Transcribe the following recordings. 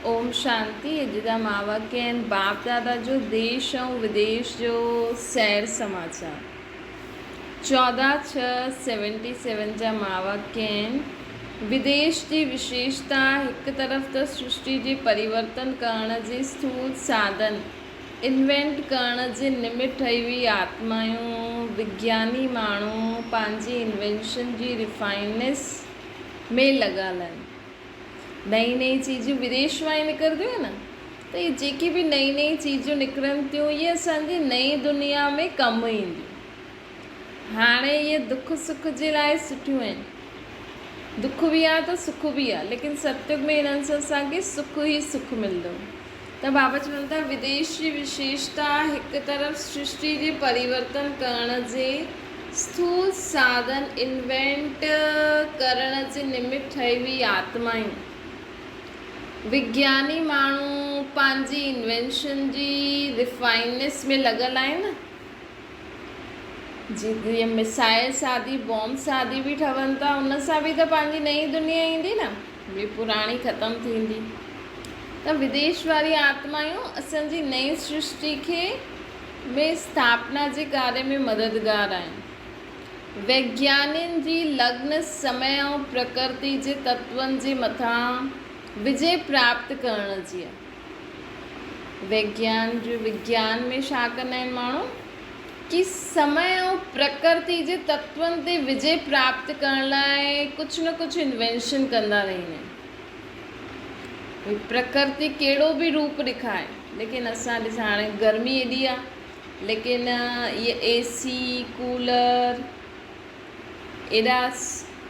ओम शांति। अॼु जा वाक्य आहिनि बाप दादा जो देश ऐं विदेश जो सैर समाचार। 14/6/77 जा वाक्य आहिनि। विदेश जी विशेषता हिकु तरफ़ त सृष्टि जे परिवर्तन करण जे स्थूल साधन इन्वेंट करण जे निमित्त ठही हुई आत्मायूं। विज्ञानी माण्हू पंहिंजी इन्वेंशन जी रिफाइननेस में लॻल आहिनि। नई नई चीज़ूं विदेश मां ई निकिरंदियूं आहिनि न, त इहे जेकी बि नई नई चीज़ूं निकिरनि थियूं इहे असांजी नई दुनिया में कमु ईंदियूं। हाणे इहे दुख सुख जे लाइ सुठियूं आहिनि। दुख बि आहे त सुख बि आहे, लेकिन सतयुग में इन्हनि सां असांखे सुख ई सुख मिलंदो। त बाबा चवनि था विदेश जी विशेषता हिकु तरफ़ सृष्टि जे परिवर्तन करण जे स्थूल साधन इन्वेंट करण जे निमित्त ठही हुई आत्मायूं। विज्ञानी माण्हू पंहिंजी इन्वेंशन जी रिफाइननेस में लॻल आहिनि। जीअं मिसाइल सादी बॉम्ब सादी बि ठहनि था, उन सां बि त पंहिंजी नई दुनिया ईंदी न, ॿी पुराणी ख़तमु थींदी। त विदेश वारी आत्मायूं असांजी नई सृष्टि खे में स्थापना जे कार्य में मददगार आहिनि। वैज्ञानिकनि जी लग्न समय ऐं प्रकृति जे तत्वनि जे मथां विजय प्राप्त करण जी आहे। विज्ञान में छा कंदा आहिनि माण्हू कि समय ऐं प्रकृति जे तत्वनि ते विजय प्राप्त करण लाइ कुझु न कुझु इन्वेंशन कंदा रहंदा आहिनि। प्रकृति कहिड़ो बि रूप ॾेखारे, लेकिन असां ॾिसां हाणे गर्मी एॾी आहे, लेकिन इहे AC कूलर एॾा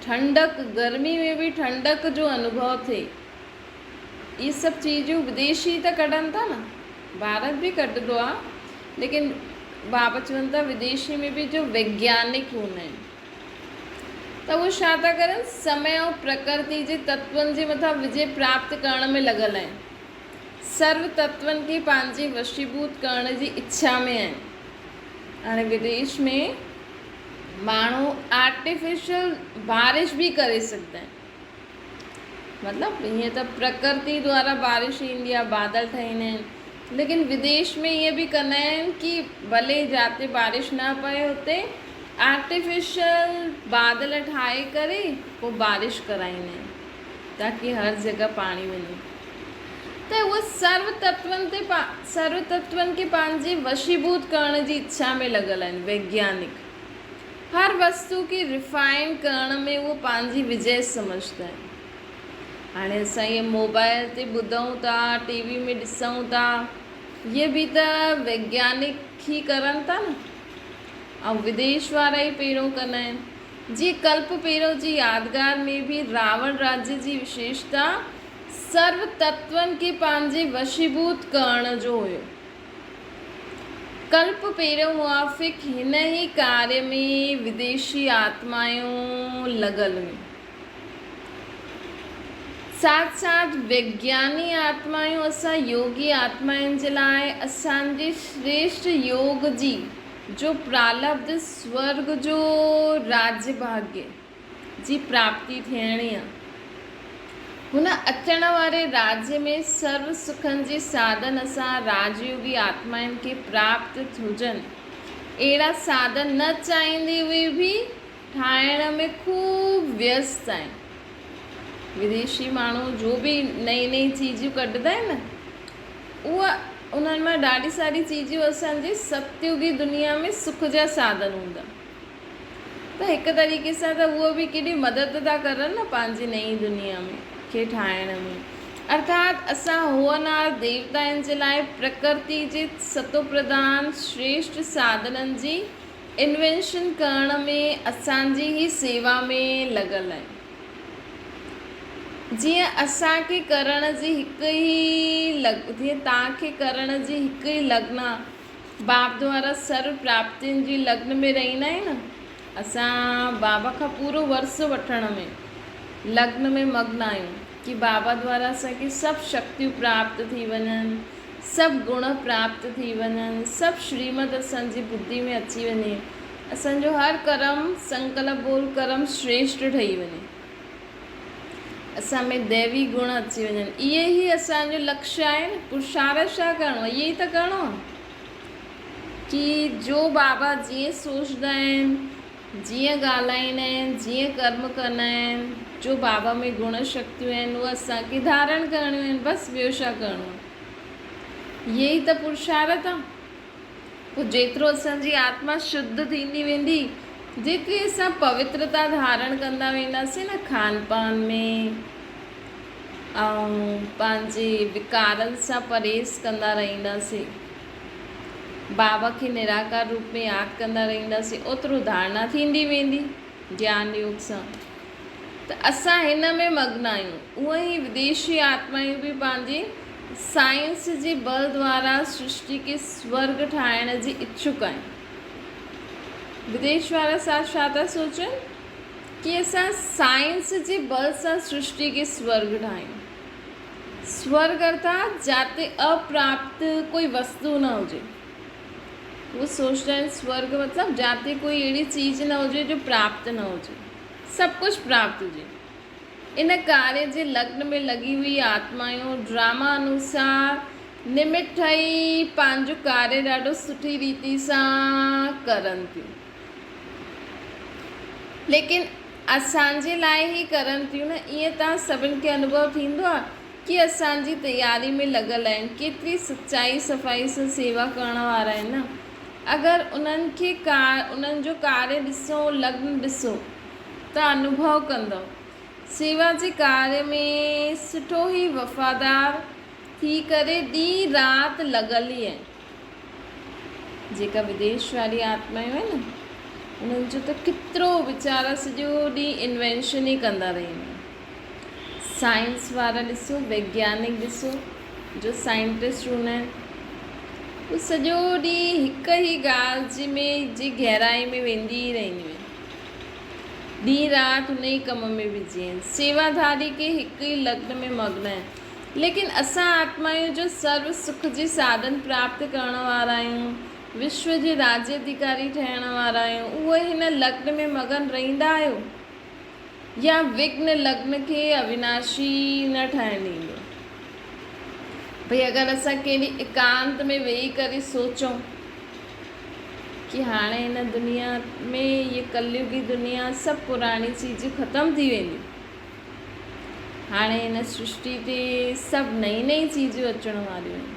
ठंडक, गर्मी में बि ठंडक जो अनुभव थिए, ये सभु चीज़ूं विदेशी त कढनि था न, भारत बि कढंदो आहे, लेकिन बाबा चवनि था विदेशी में बि जो वैज्ञानिक हूंदा आहिनि त उहे छा था करनि, समय ऐं प्रकृति जे तत्वनि जे मथां विजय प्राप्त करण में लॻल आहिनि। सर्व तत्वनि खे पंहिंजे वशीभूत करण जी इच्छा में आहिनि। हाणे विदेश में माण्हू आर्टिफिशियल बारिश भी करे सघंदा आहिनि। मतिलबु हीअं त प्रकृति द्वारा बारिश ईंदी आहे, बादल ठहींदा आहिनि, लेकिन विदेश में ईअं बि कंदा आहिनि कि भले जिते बारिश न पए हुते आर्टिफिशियल बादल ठाहे करे पोइ बारिश कराईंदा आहिनि ताकी हर जॻह पाणी वञे। त उहे सर्व तत्वनि खे पंहिंजे वशीभूत करण जी इच्छा में लॻल आहिनि। वैज्ञानिक हर वस्तु खे रिफाइन करण में उहो पंहिंजी विजय सम्झंदा आहिनि। हाणे असां इहे मोबाइल ते ॿुधूं था, TV में ॾिसूं था, इहे बि त वैज्ञानिक ई करनि था न, ऐं विदेश वारा ई पहिरियों कंदा आहिनि। जीअं कल्प पहिरियों जी यादगार में बि रावण राज्य जी विशेषता सर्व तत्वनि खे पंहिंजे वशीभूत करण जो हुयो। कल्प पहिरियों मुआफ़िक हिन ई कार्य में विदेशी आत्मायूं लॻल हुयूं। साथ साथ वैज्ञानिक आत्मायूं असां योगी आत्माउनि जे लाइ असांजे श्रेष्ठ योग जी जो प्रालब्ध स्वर्ग जो राज्य भाग्य जी प्राप्ति थियणी आहे। हुन अचण वारे राज्य में सर्व सुखनि जे साधन असां राजयोगी आत्माउनि खे प्राप्त हुजनि, अहिड़ा साधन न चाहींदे हुए बि ठाहिण में खूब व्यस्त आहिनि। विदेशी माण्हू जो बि नई नई चीज़ूं कढंदा आहिनि न, उहा उन्हनि मां ॾाढी सारी चीज़ूं असांजे सतयुगी दुनिया में सुख जा साधन हूंदा। त हिकु तरीक़े सां त उहो बि केॾी मदद था करनि न पंहिंजी नई दुनिया में खे ठाहिण में। अर्थात असां होनहार देवताउनि जे लाइ प्रकृति जे सतो प्रधान श्रेष्ठ साधननि जी इन्वेंशन करण में असांजी ई सेवा में लॻल आहिनि। जीअं असांखे करण जी हिकु ई जीअं तव्हांखे करण जी हिकु ई लग्न आहे, बाप द्वारा सर्व प्राप्तियुनि जी लग्न में रहंदा आहियूं न, असां बाबा खां पूरो वर्ष वठण में लग्न में मग्न आहियूं कि बाबा द्वारा असांखे सभु शक्तियूं प्राप्त थी वञनि, सभु गुण प्राप्त थी वञनि, सभु श्रीमत असांजी बुद्धि में अची वञे, असांजो हर कर्म संकल्प बोल कर्म श्रेष्ठ ठही वञे। असां में दैवी गुण अची वञनि। इहे ई असांजो लक्ष्य आहे न। पुरुषार्थ छा करिणो आहे, इहे ई त करिणो आहे कि जो बाबा जीअं सोचंदा आहिनि, जीअं ॻाल्हाईंदा आहिनि, जीअं कर्म कंदा आहिनि, जो बाबा में गुण शक्तियूं आहिनि उहे असांखे धारण करणियूं आहिनि। बसि ॿियो छा करिणो आहे, इहे ई त पुरुषार्थ आहे। पोइ जेतिरो असांजी आत्मा शुद्ध थींदी वेंदी, जेतिरी असां पवित्रता धारण कंदा वेंदासीं न खान पान में, ऐं पंहिंजे विकारनि सां परहेज़ कंदा रहंदासीं, बाबा खे निराकार रूप में यादि कंदा रहंदासीं, ओतिरो धारणा थींदी वेंदी ज्ञान योग सां। त असां हिन में मग्न आहियूं। उहे ई विदेशी आत्मायूं बि पंहिंजे साइंस जे बल द्वारा सृष्टि खे स्वर्ग ठाहिण जी इच्छुक आहिनि। विदेश वारा छा था सोचनि कि असां साइंस जे बल सां सृष्टि खे स्वर्ग ठाहियूं। स्वर्ग अर्थात जाते अप्राप्त कोई वस्तु न हुजे। वो सोचता है स्वर्ग मतलब जाते कोई अहिड़ी चीज़ न हुजे जो प्राप्त न हुजे, सब कुछ प्राप्त हुजे। इन कार्य जे लग्न में लगी हुई आत्मायूं ड्रामा अनुसार निमित ठही पंहिंजो कार्य ॾाढो सुठी रीति सां करनि थियूं, लेकिन असांजे लाइ ई करनि थियूं न। ईअं तव्हां सभिनि खे अनुभव थींदो आहे कि असांजी तयारी में लॻल आहिनि, केतिरी सच्चाई सफ़ाई सां सेवा करण वारा आहिनि न। अगरि उन्हनि जो कार्य ॾिसो, लग्न ॾिसो त अनुभव कंदव सेवा जे कार्य में सुठो ई वफ़ादार थी करे ॾींहुं राति लॻल ई आहिनि। जेका विदेश वारी आत्मायूं आहिनि न, उन्हनि जो त केतिरो वीचारा सॼो ॾींहुं इन्वेंशन ई कंदा रहंदा आहिनि। साइंस वारा ॾिसो, वैज्ञानिक ॾिसो, जो साइंटिस्ट हूंदा आहिनि, उहे सॼो ॾींहुं हिकु ई ॻाल्हि जी गहराई में वेंदी ई रहंदियूं आहिनि। ॾींहुं राति हुन ई कम में बिजी आहिनि, सेवाधारी के हिकु ई लग्न में मग्न आहिनि। लेकिन असां आत्मायूं जो सर्व सुख जे साधन प्राप्त करण वारा आहियूं, विश्व जे राज्याधिकारी ठहण वारा आहियूं, उहे हिन लग्न में मगन रहंदा आहियो या विघ्न लग्न खे अविनाशी न ठहण ॾींदो। भई अगरि असां कहिड़ी एकांत में वेही करे सोचूं कि हाणे हिन दुनिया में ये कलयुगी दुनिया सभु पुराणी चीज़ूं ख़तमु थी वेंदियूं, हाणे हिन सृष्टि ते सभु नई नई चीज़ूं अचण वारियूं आहिनि,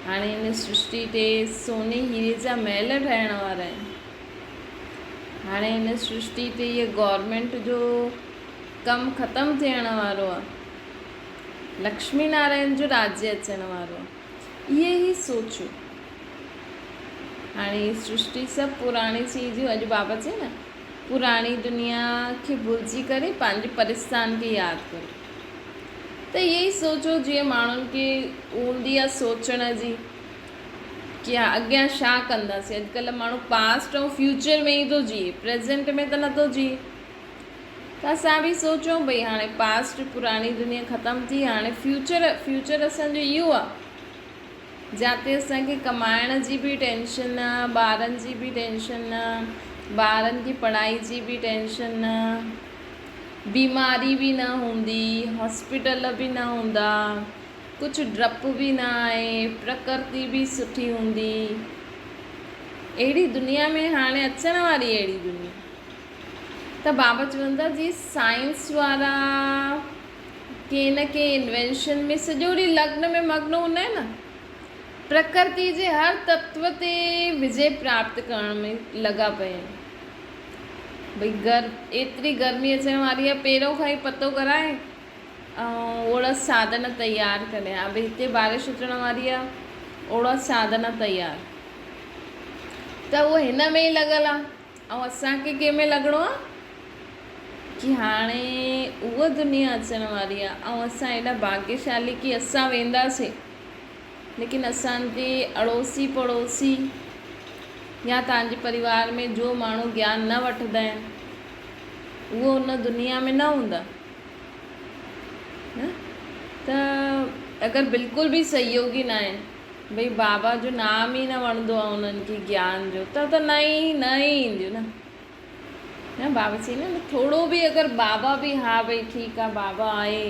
हाणे हिन सृष्टि ते सोने हीरे जा महल ठहण वारा आहिनि, हाणे हिन सृष्टि ते इहे गवर्नमेंट जो कमु ख़तमु थियण वारो आहे, लक्ष्मी नारायण जो राज्य अचण वारो आहे। इहे ई सोचूं। हाणे सृष्टि सभु पुराणी चीज़ूं, अॼु बाबा चए न, पुराणी दुनिया खे भुलिजी करे पंहिंजे परिस्थान खे यादि करो। त इहे ई सोचो जीअं माण्हुनि खे हूंदी आहे सोचण जी कि अॻियां छा कंदासीं। अॼुकल्ह माण्हू पास्ट ऐं फ्यूचर में ई थो जीए, प्रेज़ेंट में त नथो जीए। त असां बि सोचूं भई हाणे पास्ट पुराणी दुनिया ख़तमु थी, हाणे फ्यूचर असांजो इहो आहे जिते असांखे कमाइण जी बि टेंशन न, ॿारनि जी बि टेंशन न, ॿारनि जी पढ़ाई जी बि टेंशन न, बीमारी बि न हूंदी, हॉस्पिटल बि न हूंदा, कुझु डपु बि न आहे, प्रकृति बि सुठी हूंदी। अहिड़ी दुनिया में हाणे अचण वारी अहिड़ी दुनिया। त बाबा चवनि था जी साइंस वारा के न के इन्वेंशन में सॼो ॾींहुं लग्न में मग्न हूंदा आहिनि न, प्रकृति जे हर तत्व ते विजय प्राप्त करण में लॻा पिया आहिनि। भई एतिरी गर्मी अचण वारी आहे, पहिरों खां ई पतो कराए ऐं ओड़ा साधन तयारु करे, हा भई हिते बारिश अचण वारी आहे, ओड़ा साधन तयारु, त उहो हिन में ई लॻल आहे। ऐं असांखे कंहिं में लॻणो आहे कि हाणे उहा दुनिया अचण वारी आहे ऐं असां एॾा भाग्यशाली कि असां वेंदासीं, लेकिन असांजे अड़ोसी पड़ोसी या तव्हांजे परिवार में जो माण्हू ज्ञान न वठंदा आहिनि उहो उन दुनिया में न हूंदा न। त अगरि बिल्कुलु बि सहयोगी न आहिनि, भई बाबा जो नाम ई न वणंदो आहे उन्हनि खे ज्ञान जो, त न ई ईंदियूं न। न बाबा चईं न थोरो बि अगरि बाबा बि हा भई ठीकु आहे बाबा आहे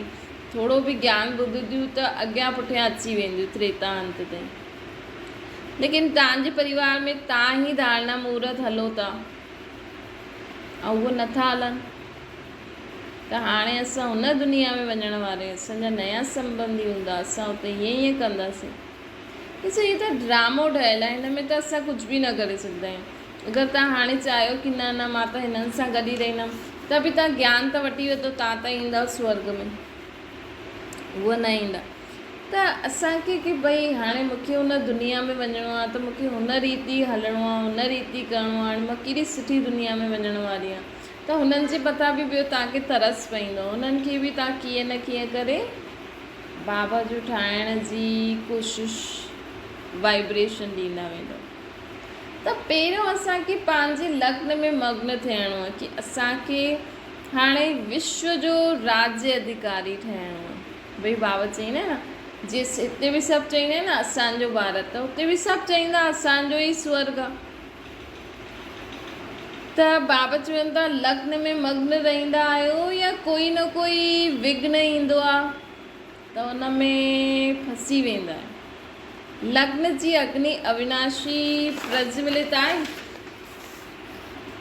थोरो बि ज्ञान ॿुधंदियूं त अॻियां पुठियां अची वेंदियूं त्रेता अंत ताईं। लेकिन तव्हांजे परिवार में तव्हां ई धारणा मुहूर्त हलो था ऐं उहे नथा हलनि त हाणे असां हुन दुनिया में वञण वारे असांजा नया संबंधी हूंदा असां हुते ईअं कंदासीं। ॾिसो हीअ त ड्रामो ठहियलु आहे हिन में त असां कुझु बि न करे सघंदा आहियूं। अगरि तव्हां हाणे चाहियो की न न मां त हिननि सां गॾु ई रहंदमि त बि तव्हां ज्ञान त वठी वठो तव्हां त ईंदव स्वर्ग में उहे न ईंदा। त असांखे की भई हाणे मूंखे हुन दुनिया में वञिणो आहे त मूंखे हुन रीति हलणो आहे हुन रीति करिणो आहे। हाणे मां कहिड़ी सुठी दुनिया में वञण वारी आहियां त हुननि जे मथां बि ॿियो तव्हांखे तरस पईंदो हुननि खे बि तव्हां कीअं न कीअं करे बाबा जो ठाहिण जी कोशिशि वाइब्रेशन ॾींदा वेंदो। त पहिरियों असांखे पंहिंजे लग्न में मग्न थियणो आहे की असांखे हाणे विश्व जो राज्य अधिकारी ठहिणो आहे। भई बाबा चईंदा न जिस हिते बि सभु चईंदा आहिनि न असांजो भारत त हुते बि सभु चईंदा असांजो ई स्वर्ग आहे। त बाबा चवनि था लग्न में मग्न रहंदा आहियो या कोई न कोई विघ्न ईंदो आहे त उन में फसी वेंदा आहियो। लग्न जी अग्नि अविनाशी प्रज्वलित आहे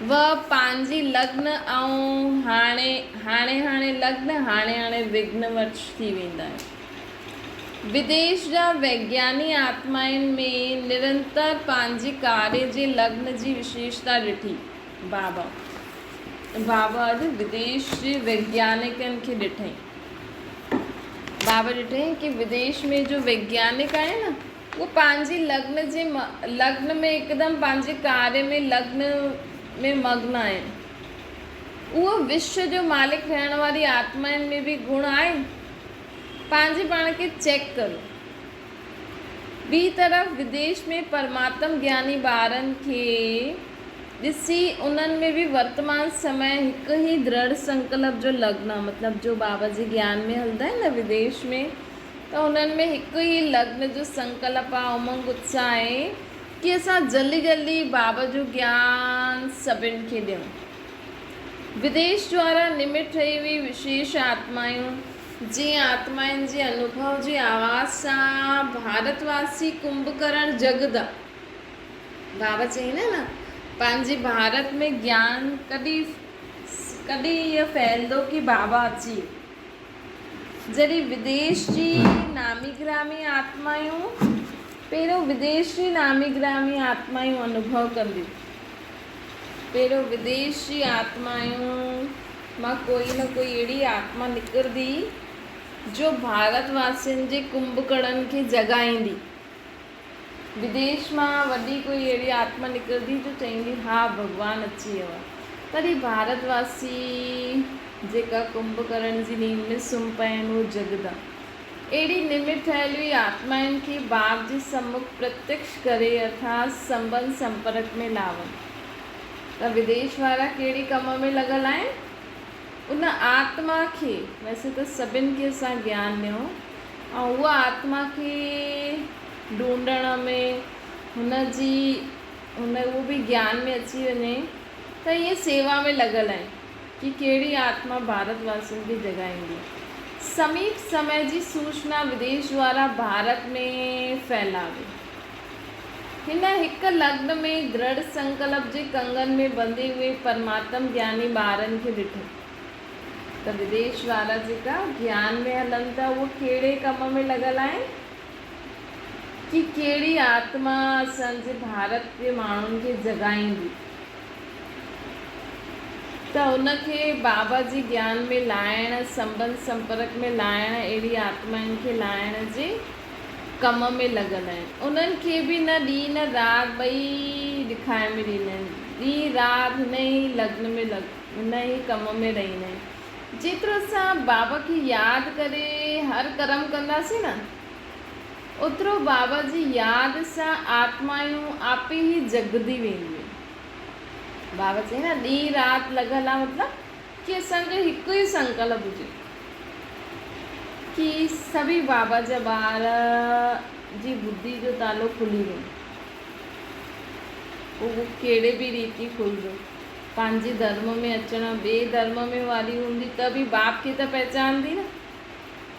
वह पंहिंजी लग्न ऐं हाणे हाणे हाणे लग्न हाणे हाणे विघ्नवश थी वेंदा आहिनि। विदेश जा वैज्ञानिक आत्माउनि में निरंतर पंहिंजे कार्य जे लग्न जी विशेषता ॾिठी। बाबा अॼु विदेश जे वैज्ञानिकनि खे ॾिठई। बाबा ॾिठई कि विदेश में जो वैज्ञानिक आहे न वो पंहिंजी लग्न में हिकदमि पंहिंजे कार्य में लग्न में मग्न आहिनि। उहो विश्व जो मालिक थियण वारी आत्माउनि में बि गुण आहे। पंहिंजे पाण खे चेक करो। ॿी तरफ़ विदेश में परमात्म ज्ञानी ॿारनि खे ॾिसी उन्हनि में बि वर्तमान समय हिकु ई दृढ़ संकल्प जो लग्न आहे। मतिलबु जो बाबा जे ज्ञान में हलंदा आहिनि न विदेश में त उन्हनि में हिकु ई लग्न जो संकल्प आहे उमंग उत्साह आहे कि असां जल्दी जल्दी बाबा जो ज्ञान सभिनि खे ॾियूं। विदेश द्वारा निमित ठही हुई विशेष आत्मायूं जीअं आत्माउनि जे अनुभव जी आवाज़ सां भारतवासी कुंभकर्ण जगदा। बाबा चईंदा न पंहिंजे भारत में ज्ञान कॾहिं इहो फैलंदो कि बाबा अची जॾहिं विदेश जी नामी ग्रामी आत्मायूं पहिरियों विदेश जी नामी ग्रामी आत्मायूं अनुभव कंदियूं। पहिरियों विदेश जी आत्मायूं मां कोई न कोई अहिड़ी आत्मा निकिरंदी जो भारतवासियुनि जे कुंभकर्ण खे जगाईंदी। विदेश मां वॾी कोई अहिड़ी आत्मा निकिरंदी जो चईंदी हा भॻवानु अची वियो आहे। तॾहिं भारतवासी जेका कुंभकर्ण जी नींद में सुम्ही पिया आहिनि उहो जगदा। अहिड़ी निमित ठहियल हुई आत्माउनि खे बाप जे सम्मुख प्रत्यक्ष करे अर्थात संबंध संपर्क में लावनि। त विदेश वारा कहिड़े कम में लॻल आहिनि उन आत्मा खे वैसे त सभिनि खे असां ज्ञान ॾियूं ऐं उहा आत्मा खे ढूंढण में उहो बि ज्ञान में अची वञे त ईअं सेवा में लॻल आहिनि कि कहिड़ी आत्मा भारतवासियुनि खे जगाईंदी। समीप समय जी सूचना विदेश द्वारा भारत में फैलावे। हिन हिकु लग्न में दृढ़ संकल्प जे कंगन में बंधे हुए परमात्म ज्ञानी ॿारनि खे ॾिठो। त विदेश वारा जेका ज्ञान में हलनि था उहो कहिड़े कम में लॻल आहिनि कि कहिड़ी आत्मा असांजे भारत जे माण्हुनि खे जगाईंदी। त उनखे बाबा जी ज्ञान में लाइण संबंध संपर्क में लाइण अहिड़ी आत्माउनि खे लाइण जे कम में लॻल आहिनि। उन्हनि खे बि न ॾींहुं न राति ॿई ॾेखारे में ॾींदा आहिनि। ॾींहुं राति हिन ई लग्न में हिन ई कम में रहंदा आहिनि। जेतिरो असां बाबा खे यादि करे हर कर्म कंदासीं न ओतिरो बाबा जी यादि सां आत्मायूं आप ई जगदी वेंदियूं। बाबा चई न ॾींहुं राति लॻल आहे मतिलबु कि असांजो हिकु ई संकल्प हुजे कि सभी बाबा जा ॿार जी बुद्धि जो तालो खुली वञे। उहो कहिड़े बि रीति खुलंदो पंहिंजे धर्म में अचण ॿिए धर्म में वारी हूंदी त बि बाप खे त पहचानदी न।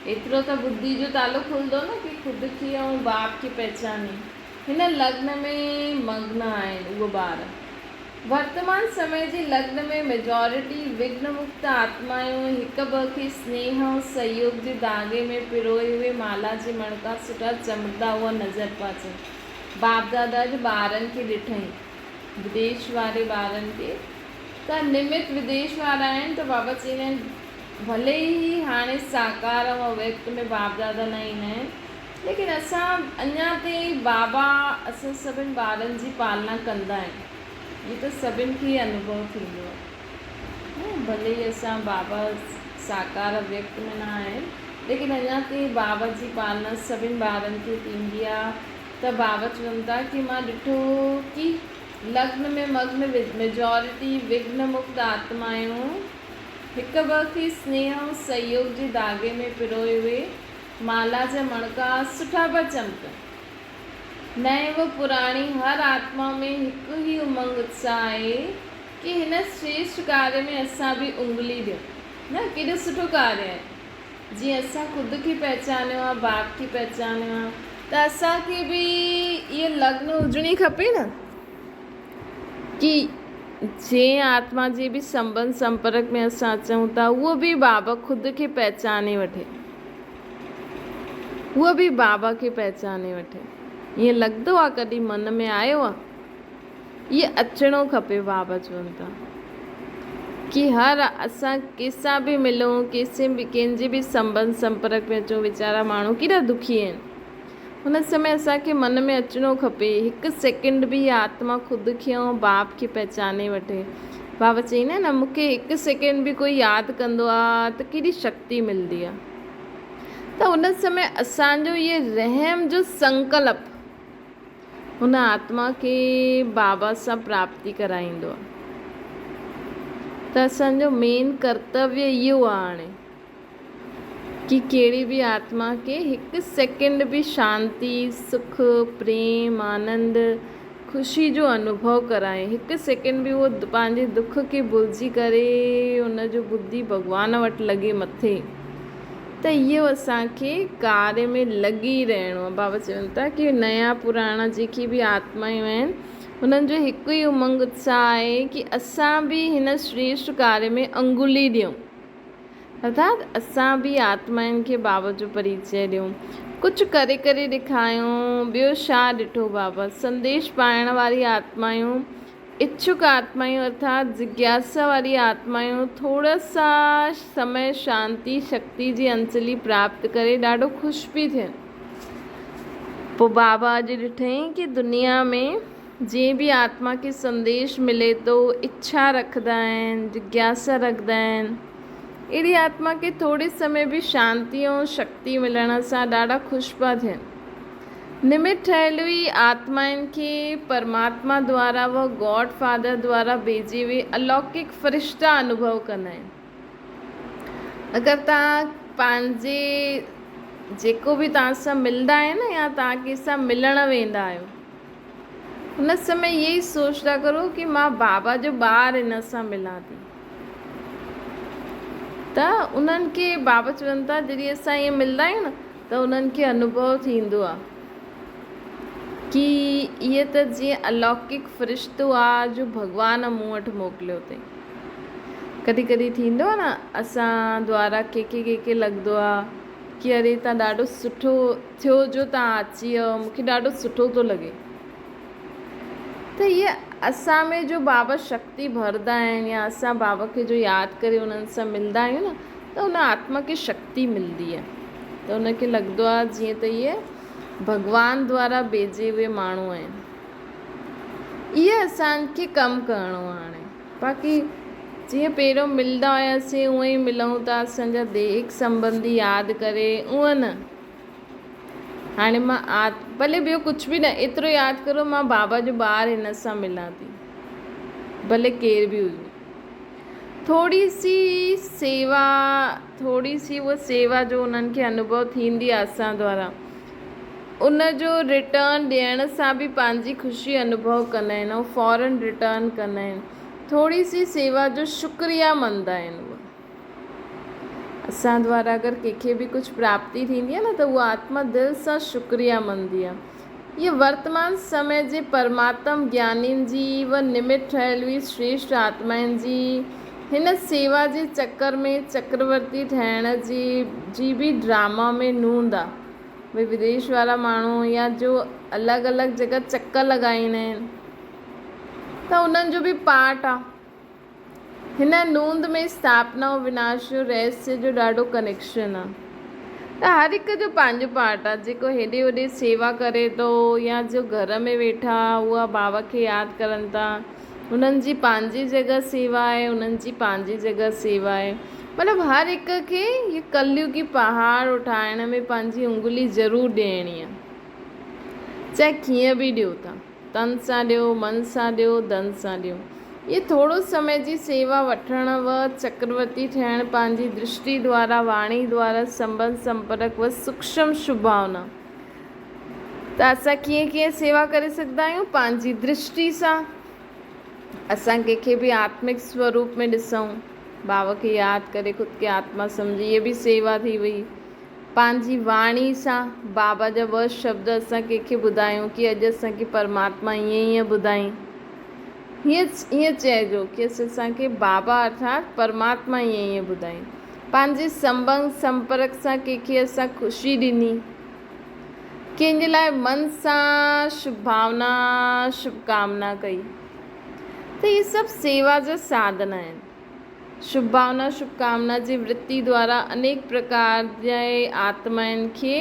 एतिरो त बुद्धि जो तालो खुलंदो न कि ख़ुदि खे ऐं बाप खे पहचाने। हिन लग्न में मग्न आहिनि उहे ॿार। वर्तमान समय जे लग्न में मेजॉरिटी विघ्न मुक्त आत्मायूं हिक ॿ खे स्नेह ऐं सहयोग जे धागे में पिरोए हुए माला जे मणका सुठा चमकदा हुआ नज़र पिया अचनि। बाप दादा जे ॿारनि खे ॾिठई, विदेश वारे ॿारनि खे त निमित विदेश वारा आहिनि त बाबा चवंदा आहिनि भले ई हाणे साकार ऐं व्यक्त में बाप दादा न ईंदा आहिनि, लेकिन असां अञा ताईं बाबा असां सभिनि ॿारनि जी पालना कंदा आहियूं। ये त सभिनि खे अनुभव थींदो आहे। भले ई असां बाबा साकार व्यक्त में न आहिनि, लेकिन अञा ताईं बाबा जी पालना सभिनि ॿारनि खे थींदी आहे। त बाबा चवनि था कि मां ॾिठो कि लग्न में मग्न मेजॉरिटी विघ्न मुक्त आत्मायूं हिक ॿ खे स्नेह ऐं सहयोग जे धागे में पिरोए हुए माला जा मणका सुठा पिया चमकनि। नए व पुराणी हर आत्मा में हिकु ही उमंग उत्साह आहे कि हिन श्रेष्ठ कार्य में असां बि उंगली ॾियूं न। केॾो सुठो कार्य आहे। जीअं असां ख़ुदि खे पहचानियो आहे, बाप खे पहचानियो आहे, त असांखे बि इहा लग्न हुजणी खपे न कि जंहिं आत्मा जे बि संबंध संपर्क में असां अचूं था उहो बि बाबा ख़ुदि खे पहचाने वठे, उहो बि बाबा खे पहचाने वठे। ईअं लॻंदो आहे कॾहिं मन में आयो आहे? इहे अचिणो खपे। बाबा चवनि था कि हर असां कंहिंसां बि मिलूं, कंहिंजे बि संबंध संपर्क में अचूं, वीचारा माण्हू केॾा दुखी आहिनि, हुन समय असांखे मन में अचिणो खपे हिकु सेकेंड बि इहा आत्मा ख़ुदि खे ऐं बाप खे पहचाने वठे। बाबा चईंदा आहिनि न, मूंखे हिकु सेकेंड बि कोई यादि कंदो आहे त केॾी शक्ति मिलंदी आहे। त उन समय असांजो इहे रहम जो संकल्प हुन आत्मा खे बाबा सां प्राप्ति कराईंदो आहे। त असांजो मेन कर्तव्य इहो आहे हाणे कि कहिड़ी बि आत्मा खे हिकु सेकेंड बि शांति, सुख, प्रेम, आनंद, ख़ुशी जो अनुभव कराए। हिकु सेकेंड बि उहो पंहिंजे दुख खे भुलिजी करे उनजो बुद्धि भॻवान वटि लॻे मथे। त इहो असांखे कार्य में लॻी रहणो आहे। बाबा चवनि था कि नया पुराणा जेकी बि आत्मायूं आहिनि हुननि जो हिकु ई उमंग उत्साह आहे कि असां बि हिन श्रेष्ठ कार्य में अंगुली ॾियूं, अर्थात असां बि आत्माउनि खे बाबा जो परिचय ॾियूं, कुझु करे करे ॾेखारियूं। ॿियो छा ॾिठो बाबा? संदेश पाइण वारी आत्मायूं, इच्छुक आत्मायूं अर्थात जिज्ञासा वारी आत्मायूं थोड़ा सा समय शांति शक्ति जी अंजलि प्राप्त करे ॾाढो ख़ुशि पई थियनि। पोइ बाबा अॼु ॾिठईं कि दुनिया में जंहिं बि आत्मा खे संदेश मिले थो, इच्छा रखंदा आहिनि, जिज्ञासा रखंदा आहिनि, अहिड़ी आत्मा खे थोरे समय बि शांति ऐं शक्ति मिलण सां ॾाढा ख़ुशि पिया थियनि। निमित ठहियल हुई आत्माउनि खे परमात्मा द्वारा व गॉड फादर द्वारा भेजे हुए अलौकिक फ़रिश्ता अनुभव कंदा आहिनि। अगरि तव्हां पंहिंजे जेको बि तव्हां सां मिलंदा आहिनि न, या तव्हां कंहिंसां मिलणु वेंदा आहियो, हुन समय इहे ई सोचदा करो कि मां बाबा जो ॿार हिन सां मिलां थी। त उन्हनि खे बाबा चवनि था जॾहिं असां ईअं मिलंदा आहियूं न त उन्हनि खे अनुभव थींदो आहे कि इहे त जीअं अलौकिक फ़रिश्तो आहे जो भॻवान मूं वटि मोकिलियो अथई। कॾहिं कॾहिं थींदो आहे न असां द्वारा कंहिंखे लॻंदो आहे कि अरे तव्हां ॾाढो सुठो थियो जो तव्हां अची वियो, मूंखे ॾाढो सुठो थो लॻे। त इहे असां में जो बाबा शक्ति भरदा आहिनि या असां बाबा खे जो यादि करे उन्हनि सां मिलंदा आहियूं न त उन आत्मा खे शक्ति मिलंदी आहे। त उनखे लॻंदो आहे जीअं त इहे भॻवान द्वारा भेजे हुए माण्हू आहिनि। इहे असांखे कमु करिणो आहे हाणे। बाक़ी जीअं पहिरियों मिलंदा हुआसीं उअं ई मिलूं था, असांजा देहिक संबंधी यादि करे, उअं न। हाणे मां भले ॿियो कुझु बि न, एतिरो यादि करो मां बाबा जो ॿार हिन सां मिलां थी, भले केर बि हुजे। थोरी सी उहा सेवा जो उन्हनि खे अनुभव थींदी आहे असां द्वारा, उन जो रिटर्न ॾियण सां बि पंहिंजी ख़ुशी अनुभव कंदा आहिनि ऐं फौरन रिटर्न कंदा आहिनि। थोरी सी सेवा जो शुक्रिया मंदा आहिनि उहा। असां द्वारा अगरि कंहिंखे बि कुझु प्राप्ति थींदी आहे न त उहा आत्मा दिलि सां शुक्रिया मंदी आहे। ये वर्तमान समय जे परमात्म ज्ञानीनि जी व निमित ठहियल हुई श्रेष्ठ आत्माउनि जी हिन सेवा जे चक्कर में चक्रवर्ती ठहिण जी बि ड्रामा में नूंद आहे। भई विदेश वारा माण्हू या जो अलॻि अलॻि जॻह चकर लॻाईंदा आहिनि त उन्हनि जो बि पार्ट आहे। हिन नूंद में स्थापना ऐं विनाश जो रहस्य जो ॾाढो कनेक्शन आहे। त हर हिक जो पंहिंजो पार्ट आहे। जेको हेॾे होॾे सेवा करे थो या जो घर में वेठा उहा बाबा खे यादि करनि था, उन्हनि जी पंहिंजी जॻह सेवा आहे, उन्हनि जी पंहिंजी जॻह सेवा आहे। मतिलबु हर हिक खे ये कलयुगी पहाड़ उठाइण में पंहिंजी उंगली ज़रूरु ॾियणी आहे। चाहे कीअं बि ॾियो था, तन सां ॾियो, मन सां ॾियो, धन सां ॾियो। ये थोरो समय जी सेवा वठण व चक्रवर्ती ठहिण पंहिंजी दृष्टि द्वारा, वाणी द्वारा, संबंध संपर्क व सूक्ष्म शुभ भावना। त असां कीअं कीअं सेवा करे सघंदा आहियूं? पंहिंजी दृष्टि सां। असां कंहिंखे बि आत्मिक स्वरूप में ॾिसूं, बाबा खे यादि करे ख़ुदि खे आत्मा सम्झी, इहे बि सेवा थी वई। पंहिंजी वाणी सां बाबा जा ॿ शब्द असां कंहिंखे ॿुधायूं कि अॼु असांखे परमात्मा ईअं ईअं ॿुधाईं। हीअं चइजो कि असांखे बाबा अर्थात परमात्मा ईअं ईअं ॿुधाईं। पंहिंजे संबंध संपर्क सां कंहिंखे असां ख़ुशी ॾिनी, कंहिंजे लाइ मन सां शुभ भावना शुभकामना कई। त इहे सभु सेवा जा साधन आहिनि। शुभ भावना शुभकामना जी वृत्ति द्वारा अनेक प्रकार जे आत्माउनि खे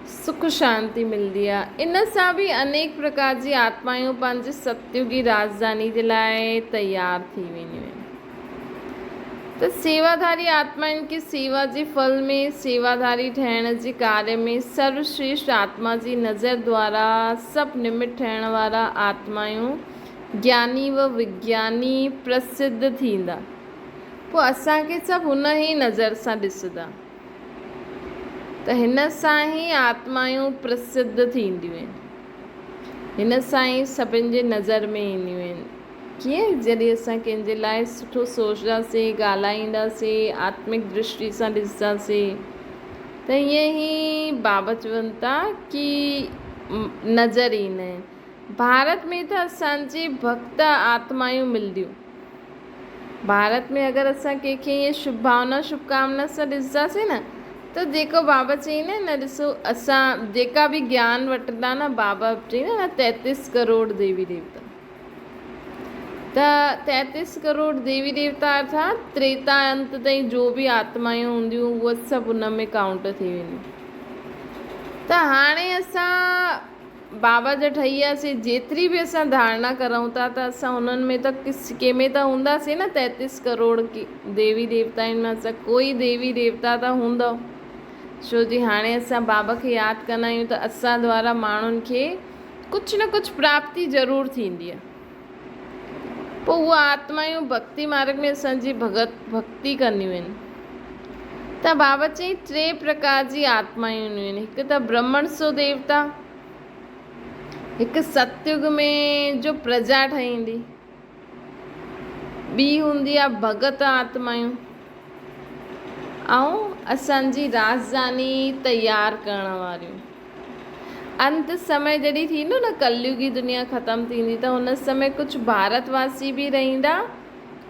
सुख शांति मिलंदी आहे। इन सां बि अनेक प्रकार जी आत्मायूं पंहिंजे सतयुगी राजधानी जे लाइ तयारु थी वेंदियूं आहिनि। त सेवाधारी आत्माउनि खे सेवा जे फल में, सेवाधारी ठहिण जे कार्य में सर्वश्रेष्ठ आत्मा जी नज़र द्वारा सभु निमित ठहिण वारा आत्मायूं ज्ञानी व विज्ञानी प्रसिद्ध थींदा। पोइ असांखे सभु हुन ई नज़र सां ॾिसंदा। त हिन सां ई आत्मायूं प्रसिद्ध थींदियूं आहिनि, हिन सां ई सभिनि जे नज़र में ईंदियूं आहिनि। कीअं? जॾहिं असां कंहिंजे लाइ सुठो सोचंदासीं, ॻाल्हाईंदासीं, आत्मिक दृष्टि सां ॾिसंदासीं, त ईअं ई बाबा चवनि था कि नज़र ईंदा आहिनि। भारत में त असांजे भक्त आत्मायूं मिलंदियूं। भारत में अगरि असां कंहिंखे ईअं शुभ भावना शुभकामना सां ॾिसंदासीं न, त जेको बाबा चईंदा आहिनि न, ॾिसो असां जेका बि ज्ञान वठंदा न, बाबा चईंदा न 33 करोड़ देवी देवता। त 33 करोड़ देवी देवता अर्थात त्रेता अंत ताईं जो बि आत्मायूं हूंदियूं उहे सभु उन में काउंट थी वेंदियूं। त हाणे असां बाबा जा ठही वियासीं, जेतिरी बि असां धारणा करूं था त असां उन्हनि में त कंहिंमें त हूंदासीं न 33 करोड़ देवी देवताउनि में असां कोई देवी देवता त हूंदव। छो जी हाणे असां बाबा खे यादि कंदा आहियूं त असां द्वारा माण्हुनि खे कुझु न कुझु प्राप्ति ज़रूरु थींदी आहे। पोइ उहा आत्मायूं भक्ति मार्ग में असांजी भक्ति कंदियूं आहिनि। त बाबा चई 3 प्रकार जी आत्मायूं हूंदियूं आहिनि। हिकु त ब्रह्मण सो देवता, हिकु सतयुग में जो प्रजा ठहींदी, ॿी हूंदी आहे भगत आत्मायूं, ऐं असांजी राजधानी तयारु करण वारियूं। अंत समय जॾहिं थींदो न, कलयुगी दुनिया ख़तमु थींदी, त हुन समय कुझु भारतवासी बि रहंदा,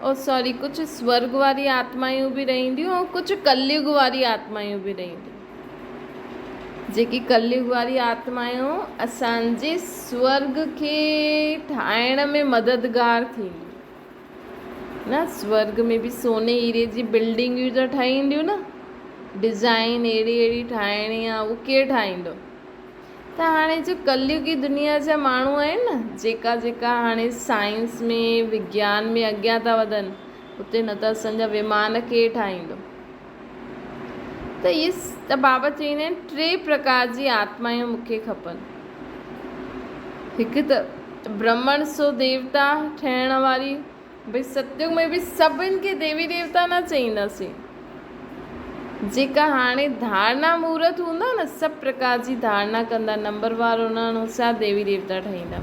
और कुझु स्वर्ग वारी आत्मायूं बि रहंदियूं, ऐं कुझु कलयुग वारी आत्मायूं बि रहंदियूं। जेकी कलयुग वारी आत्मायूं असांजे स्वर्ग खे ठाहिण में मददगार थींदियूं न। स्वर्ग में बि सोने हीरे जी बिल्डिंगियूं त ठाहींदियूं न, डिज़ाइन अहिड़ी अहिड़ी ठाहिणी आहे, उहो केरु ठाहींदो? त हाणे जो कलयुगी दुनिया जा माण्हू आहिनि न, जेका हाणे साइंस में विज्ञान में अॻियां था वधनि, उते न त असांजा विमान केरु ठाहींदो? त बाबा चईंदा आहिनि 3 प्रकार जी आत्मायूं मूंखे खपनि। हिकु त ब्रह्मण सो देवता ठहिण वारी, भई सतयुग में बि सभिनि खे देवी देवता न चईंदासीं, जेका हाणे धारणा मुहूर्त हूंदा न, सभु प्रकार जी धारणा कंदा, नंबर वार हुन अनुसार देवी देवता ठहींदा।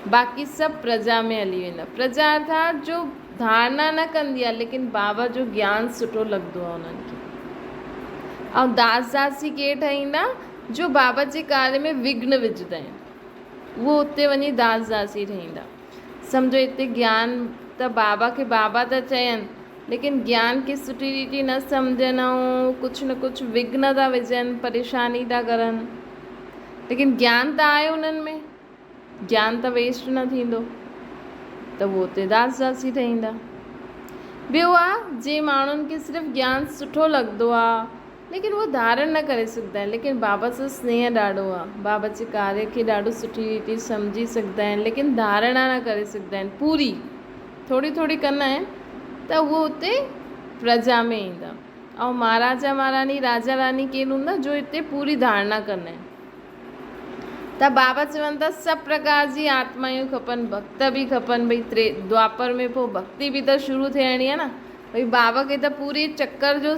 बाक़ी सभु प्रजा में हली वेंदा। प्रजा अर्थात जो धारणा न कंदी आहे लेकिन बाबा जो ज्ञान सुठो लॻंदो आहे उन्हनि खे। ऐं दास दासी केरु ठाहींदा, जो बाबा जे कार्य में विघ्न विझंदा आहिनि, उहो उते वञी दास दासी ठहींदा। सम्झो हिते ज्ञान त बाबा खे बाबा था चयनि, लेकिन ज्ञान खे सुठी रीति न सम्झनि ऐं कुझु न कुझु विघ्न था विझनि, परेशानी था करनि, लेकिन ज्ञान त आहे उन्हनि में, ज्ञान त वेस्ट न थींदो, त उहो उते दास दासी ठहींदा। ॿियो आहे जे माण्हुनि खे सिर्फ़ु ज्ञान सुठो लॻंदो आहे लेकिन उहो धारण न करे सघंदा आहिनि, लेकिन बाबा सां स्नेह ॾाढो आहे, बाबा जे कार्य खे ॾाढो सुठी रीति सम्झी सघंदा आहिनि, लेकिन धारणा न करे सघंदा आहिनि, पूरी थोरी थोरी कंदा आहिनि, त उहो उते प्रजा में ईंदा। ऐं महाराजा महारानी राजा रानी केरु हूंदा जो हिते पूरी धारणा कंदा आहिनि। त बाबा चवनि था सभु प्रकार जी आत्मायूं खपनि, भक्त बि खपनि। भई द्वापर में पोइ भक्ति बि त शुरू थियणी आहे न, भई बाबा खे त पूरी चक्कर जो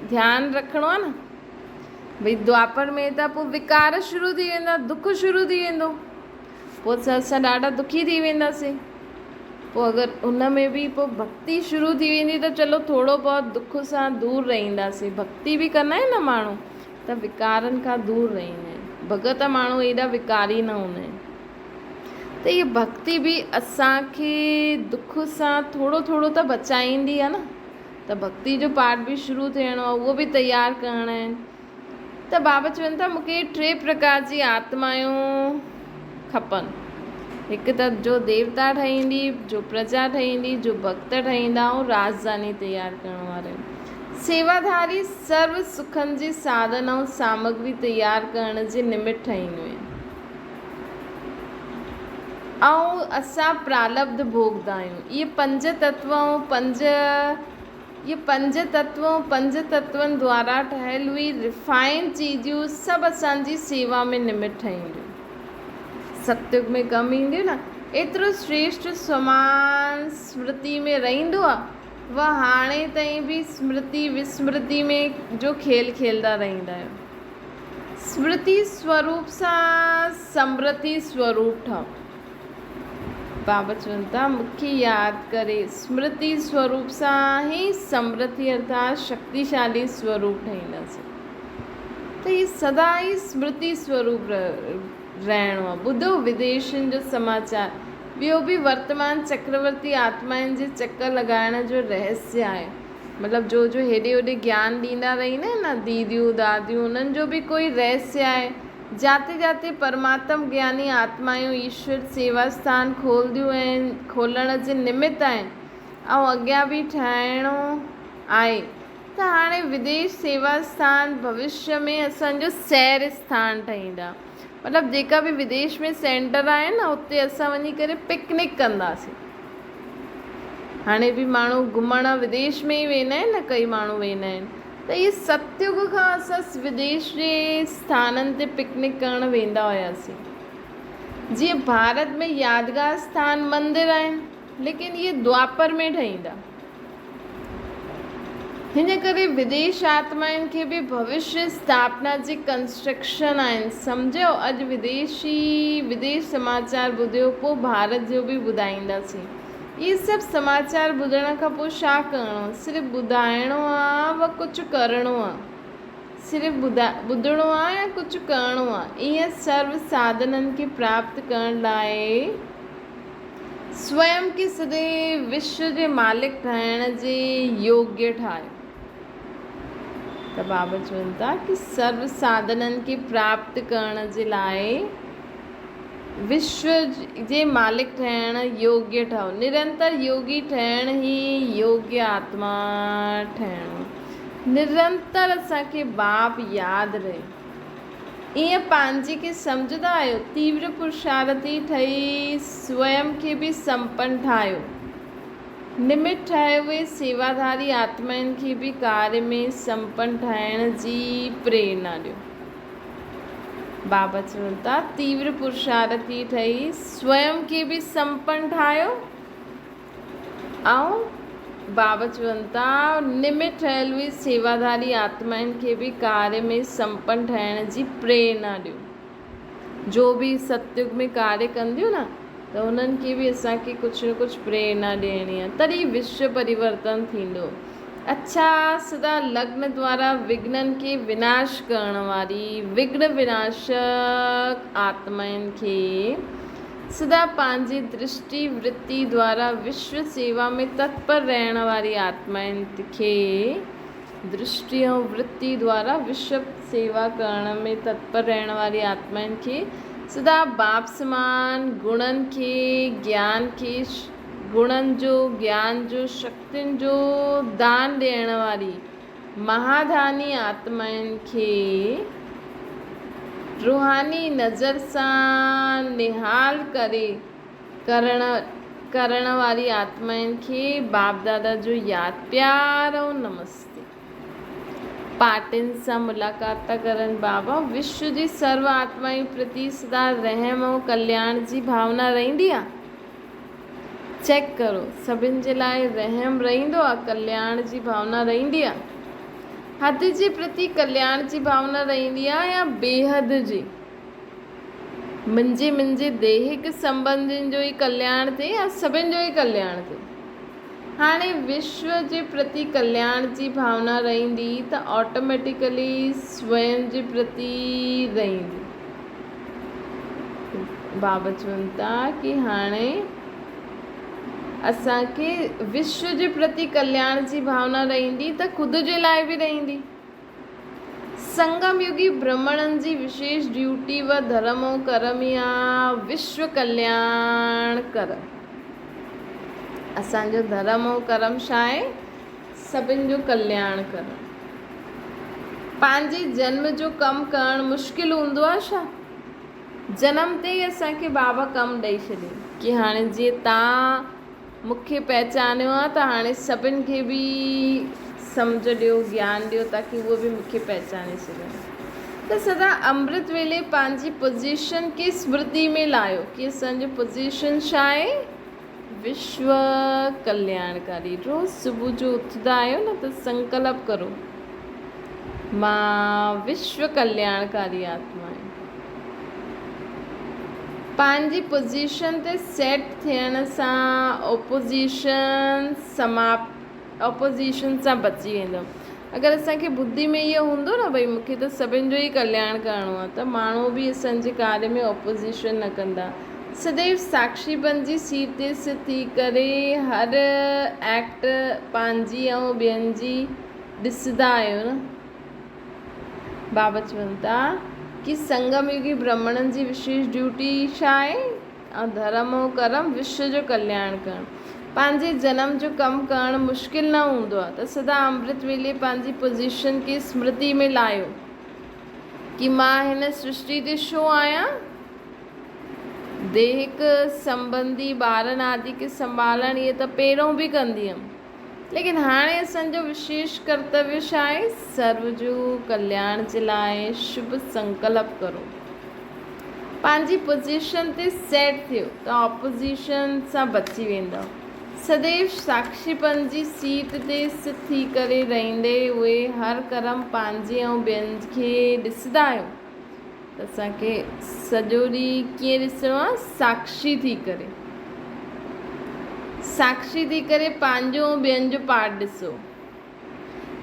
ध्यानु रखिणो आहे न। भई द्वापर में त पोइ विकार शुरू थी वेंदा, दुख शुरू थी वेंदो, पोइ असां ॾाढा दुखी थी वेंदासीं। पोइ अगरि उन में बि पोइ भक्ति शुरू थी वेंदी त चलो थोरो बहुत दुख सां दूरि रहंदासीं। भक्ति बि कंदा आहिनि न माण्हू, त विकारनि खां दूरि रहंदा आहिनि। भगत माण्हू एॾा विकारी न हूंदा आहिनि। त इहा भक्ति बि असांखे दुख सां थोरो थोरो त बचाईंदी आहे न। त भक्ति जो पाठ बि शुरू थियणो आहे, उहो बि तयारु करणा आहिनि। त बाबा चवनि था मूंखे 3 प्रकार जी आत्मायूं खपनि। हिकु त जो देवता ठहींदी, जो प्रजा ठहींदी, जो भक्त ठहींदा ऐं राजधानी तयारु करण वारा। सेवाधारी सर्व सुखनि जी साधन ऐं सामग्री तयारु करण जे निमित्त ठहींदियूं आहिनि। ऐं असां प्रालब्ध भोगदा आहियूं। इहे 5 तत्व ऐं 5 तत्वनि द्वारा ठहियल हुई रिफाइंड चीजूं सभु असांजी सेवा में निमित्त ठहींदियूं, सत्युग में कमु ईंदियूं न। एतिरो श्रेष्ठ समान स्मृति में रहंदो आहे, वह हाणे ताईं बि स्मृति विस्मृति में जो खेल खेलंदा रहंदा आहियो। स्मृति स्वरूप सां समृद्धि स्वरूप ठहो। बाबा चवनि था मूंखे यादि करे स्मृति स्वरूप सां ई समृद्धि अर्थात शक्तिशाली स्वरूप ठाहींदासीं। त हीअ सदा ई स्मृति स्वरूप रहणो आहे। ॿुधो विदेशनि जो समाचार। ॿियो बि वर्तमान चक्रवर्ती आत्माउनि जे चकर लॻाइण जो रहस्य आहे। मतिलबु जो हेॾे होॾे ज्ञान ॾींदा रहंदा आहिनि न दीदियूं दादियूं, उन्हनि जो बि कोई रहस्य आहे। जाते जाते परमात्म ज्ञानी आत्मायूं ईश्वर सेवा स्थान खोलंदियूं आहिनि, खोलण जे निमित्त आहिनि ऐं अॻियां बि ठाहिणो आहे। त हाणे विदेश सेवा स्थान भविष्य में असांजो सैर स्थान ठहींदा। मतिलबु जेका बि विदेश में सेंटर आहिनि न, उते असां वञी करे पिकनिक कंदासीं। हाणे बि माण्हू घुमणु विदेश में ई वेंदा आहिनि न, कई माण्हू वेंदा आहिनि। त इहे सतयुग खां असां विदेश जे स्थाननि ते पिकनिक करणु वेंदा हुआसीं। जीअं भारत में यादगार स्थान मंदिर आहिनि, लेकिन इहे द्वापर में ठहींदा। हिन करे विदेश आत्माउनि खे बि भविष्य स्थापना जी कंस्ट्रक्शन आहिनि। सम्झो अॼु विदेश समाचार ॿुधियो, पोइ भारत जो बि ॿुधाईंदासीं। इहे सभु समाचार ॿुधण खां पोइ छा करिणो आहे? सिर्फ़ु ॿुधाइणो आहे व कुझु करिणो आहे। सिर्फ़ु ॿुधणो आहे या कुझु करिणो आहे। ईअं सर्व साधननि खे प्राप्त करण लाइ स्वयं खे सॼे विश्व जे मालिक ठाहिण जे योग्य ठाहियो। त बाबा चवनि था कि सर्व साधननि खे प्राप्त करण जे लाइ विश्व जे मालिक ठहिण योग्य ठहो। निरंतर योगी ठहिण ई योग्य आत्मा ठहिणो। निरंतर असांखे बाप यादि रहे। ईअं पंहिंजे खे सम्झंदा आहियो। तीव्र पुरुषार्थी ठही स्वयं खे बि संपन्न ठाहियो। निमित्त ठहे उहे सेवाधारी आत्माउनि खे बि कार्य में संपन्न ठाहिण जी प्रेरणा ॾियो। बाबा चवनि था तीव्र पुरुषार्थी ठही स्वयं खे बि संपन्न ठाहियो ऐं बाबा चवनि था निमित्त ठहियल उहे सेवाधारी आत्माउनि खे बि कार्य में संपन्न ठाहिण जी प्रेरणा ॾियो। जो बि सतयुग में कार्य कंदियूं न, त उन्हनि खे बि असांखे कुझु न कुझु प्रेरणा ॾियणी आहे, तॾहिं विश्व परिवर्तन थींदो। अच्छा, सदा लग्न द्वारा विघ्ननि खे विनाश करण वारी विघ्न विनाशक आत्माउनि खे सदा पंहिंजी दृष्टि वृत्ति द्वारा विश्व सेवा में तत्पर रहण वारी आत्माउनि खे दृष्टि ऐं वृत्ति द्वारा विश्व सेवा करण में तत्पर रहण वारी आत्माउनि खे सदा बाप समान गुणनि खे ज्ञान खे गुणनि जो ज्ञान जो शक्तियुनि जो दान ॾियण वारी महादानी आत्माउनि खे रूहानी नज़र सां निहाल करण वारी आत्माउनि खे बाप दादा जो यादि प्यार ऐं नमस्ते। पार्टियुनि सां मुलाक़ात था करनि बाबा। विश्व जी सर्व आत्माउनि प्रति सदा रहम ऐं कल्याण जी भावना रहंदी आहे। चेक करो, सभिनि जे लाइ रहम रहंदो आहे, कल्याण जी भावना रहंदी आहे। हद जे प्रति कल्याण जी भावना रहंदी आहे या बेहद जी? मुंहिंजे दैहिक संबंधनि जो ई कल्याण थिए या सभिनि जो ई कल्याण थिए? हाणे विश्व जे प्रति कल्याण जी भावना रहंदी त ऑटोमेटिकली स्वयं जे प्रति रहंदी। बाबा चवनि था कि हाणे असांखे विश्व जे प्रति कल्याण जी भावना रहंदी त ख़ुदि जे लाइ बि रहंदी। संगम युगी ब्राह्मणनि जी विशेष ड्यूटी व धर्म ऐं कर्म ई आहे विश्व कल्याण करणु। असांजो धर्म ऐं कर्म छा आहे? सभिनि जो कल्याण करणु। पंहिंजे जन्म जो कमु करणु मुश्किल हूंदो आहे छा? जनम ते ई असांखे बाबा कमु ॾेई छॾे कि हाणे जीअं तव्हां मूंखे पहचानियो आहे त हाणे सभिनि खे बि सम्झ ॾियो, ज्ञान ॾियो ताकी उहे बि मूंखे पहचाने सघनि। त सदा अमृत वेले पंहिंजी पोज़ीशन खे स्मृति में लायो कि असांजो पोज़ीशन छा आहे? विश्व कल्याणकारी। रोज़ सुबुह जो उथंदा आहियो न त संकल्प करो, मां विश्व कल्याणकारी आत्मा आहियां। पंहिंजी पोज़ीशन ते सेट थियण सां ऑपोज़िशन सां बची वेंदो। अगरि असांखे बुद्धि में इहो हूंदो न भई मूंखे त सभिनि जो ई कल्याण करिणो आहे त माण्हू बि असांजे कार्य में ऑपोज़िशन न कंदा। सदैव साक्षीपन जी सीट ते सिध थी करे हर एक्ट पंहिंजी ऐं ॿियनि जी ॾिसंदा आहियो न। बाबा चवनि था कि संगम युगी ब्राह्मणनि जी विशेष ड्यूटी छा आहे? ऐं धर्म ऐं कर्म विश्व जो कल्याण करणु। पंहिंजे जन्म जो कमु करणु मुश्किल न हूंदो आहे त सदा अमृत वेले पंहिंजी पोज़ीशन खे स्मृति में लायो कि मां हिन सृष्टि ते छो आहियां? दैहिक संबंधी ॿारनि आदि खे संभालणु इहे त पहिरों बि कंदी हुअमि, लेकिन हाणे असांजो विशेष कर्तव्य छा आहे? सर्व जो कल्याण जे लाइ शुभ संकल्प करो। पंहिंजी पोज़ीशन ते सेट थियो त ऑपोज़िशन सां बची वेंदव। सदैव साक्षीपन जी सीट ते सिध थी करे रहंदे उहे हर कर्म पंहिंजे ऐं ॿियनि खे ॾिसंदा आहियो त असांखे सॼो ॾींहुं कीअं ॾिसणो आहे? साक्षी थी करे। साक्षी थी करे पंहिंजो ऐं ॿियनि जो पार्ट ॾिसो।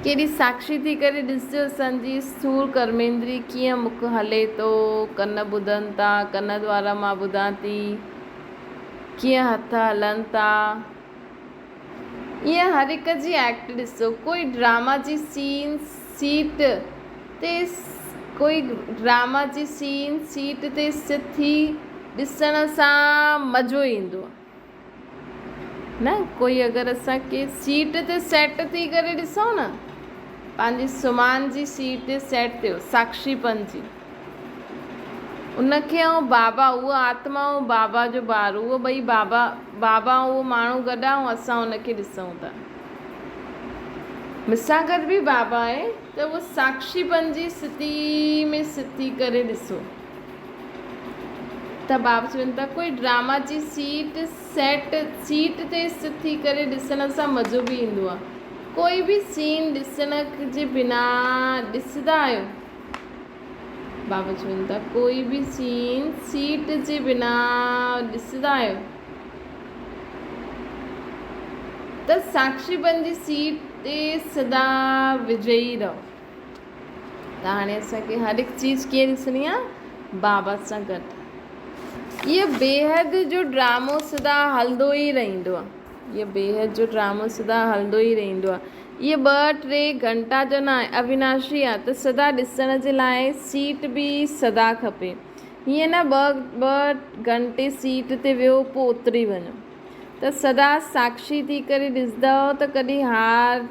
केॾी साक्षी थी करे ॾिसजो असांजी स्थूल कर्मेंद्री कीअं मुख हले थो, कन ॿुधनि था, कन द्वारा मां ॿुधां थी, कीअं हथ हलनि था। ईअं हर हिक जी एक्ट ॾिसो। कोई ड्रामा जी सीट ते सिध थी ॾिसण सां मज़ो ईंदो आहे न। कोई अगरि असांखे सीट ते सेट थी करे ॾिसूं न, पंहिंजी सुमान जी सीट ते सेट थियो साक्षीपन जी, उनखे ऐं बाबा, उहा आत्मा ऐं बाबा जो ॿार, उहो ॿई बाबा ऐं उहो माण्हू गॾु आहे ऐं असां उनखे ॾिसूं था। मूंसां गॾु बि बाबा आहे त उहो साक्षीपन जी स्थिति में सिध थी करे ॾिसो। त बाबा चवनि था कोई ड्रामा जी सीट ते सिध थी करे ॾिसण सां मज़ो बि ईंदो आहे। कोई बि सीन ॾिसण जे बिना ॾिसंदा आहियो बाबा चवनि था कोई बि सीन सीट जे बिना ॾिसंदा आहियो त साक्षीपन जी सीट ते सदा विजयी रहो। त हाणे असांखे हर हिकु चीज़ कीअं ॾिसणी आहे, बाबा सां गॾु। इहो बेहद जो ड्रामो सदा हलंदो ई रहंदो आहे, इहो बेहद जो ड्रामो सदा हलंदो ई रहंदो आहे। इहे 2-3 घंटा जो न आहे, अविनाशी आहे, त सदा ॾिसण जे लाइ सीट बि सदा खपे। हीअं न 2 घंटे सीट ते वियो पोइ उतरी वञो, त सदा साक्षी थी करे ॾिसंदव त कॾहिं हार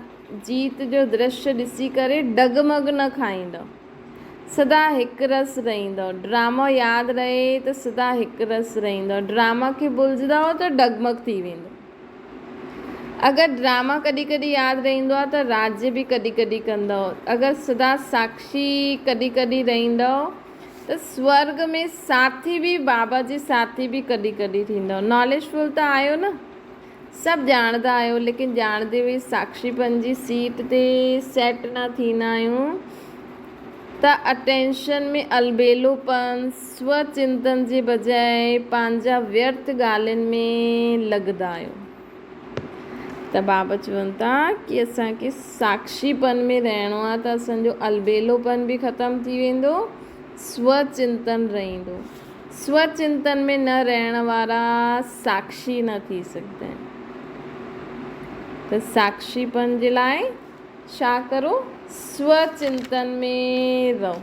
जीत जो दृश्य ॾिसी करे डगमग न खाईंदव, सदा हिकु रस रहंदव। ड्रामा यादि रहे त सदा हिकु रस रहंदव, ड्रामा खे भुलिजंदव त डगमग थी वेंदो। अगरि ड्रामा कॾहिं कॾहिं यादि रहंदो आहे त राज्य बि कॾहिं कॾहिं कंदव। अगरि सदा साक्षी कॾहिं कॾहिं रहंदव त स्वर्ग में साथी बि, बाबा जी साथी बि कॾहिं कॾहिं थींदव। नॉलेजफुल त आहियो न, सभु ॼाणंदा आहियो, लेकिन ॼाणंदे हुए साक्षीपन जी सीट ते सेट न थींदा आहियूं त अटेंशन में अलबेलोपन, स्वचिंतन जे बजाए पंहिंजा व्यर्थ ॻाल्हियुनि में लॻंदा आहियो। त बाबा चवनि था कि असांखे साक्षीपन में रहणो आहे त असांजो अलबेलोपन बि ख़तमु थी वेंदो, स्वचिंतन रहंदो। स्वचिंतन में न रहण वारा साक्षी न थी सघंदा आहिनि। त साक्षीपन जे लाइ छा करो, स्वचिंतन में रहो।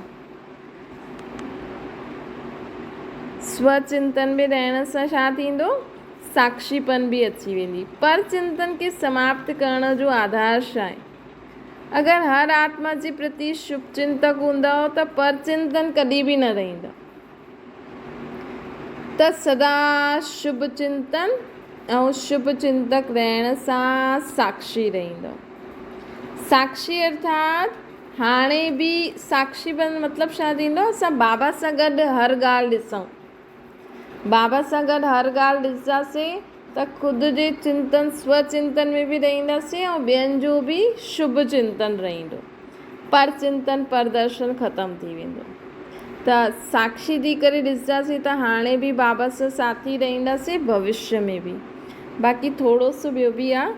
स्वचिंतन में रहण सां छा थींदो, साक्षीपन बि अची वेंदी। पर चिंतन खे समाप्त करण जो आधार छा आहे? अगरि हर आत्मा जे प्रति शुभचिंतक हूंदव त पर चिंतन कॾहिं बि न रहंदव। त सदा शुभ चिंतन ऐं शुभ चिंतक रहण सां साक्षी रहंदव। साक्षी अर्थात हाणे बि साक्षीपन मतिलबु छा थींदो, असां बाबा सां गॾु हर ॻाल्हि ॾिसूं, बाबा सां गॾु हर ॻाल्हि ॾिसंदासीं त ख़ुदि जे चिंतन स्वचिंतन में बि रहंदासीं ऐं ॿियनि जो बि शुभ चिंतन रहंदो। पर चिंतन परदर्शन ख़तमु थी वेंदो। त साक्षी थी करे ॾिसंदासीं त हाणे बि बाबा सां साथी रहंदासीं, भविष्य में बि। बाक़ी थोरो सो ॿियो बि आहे,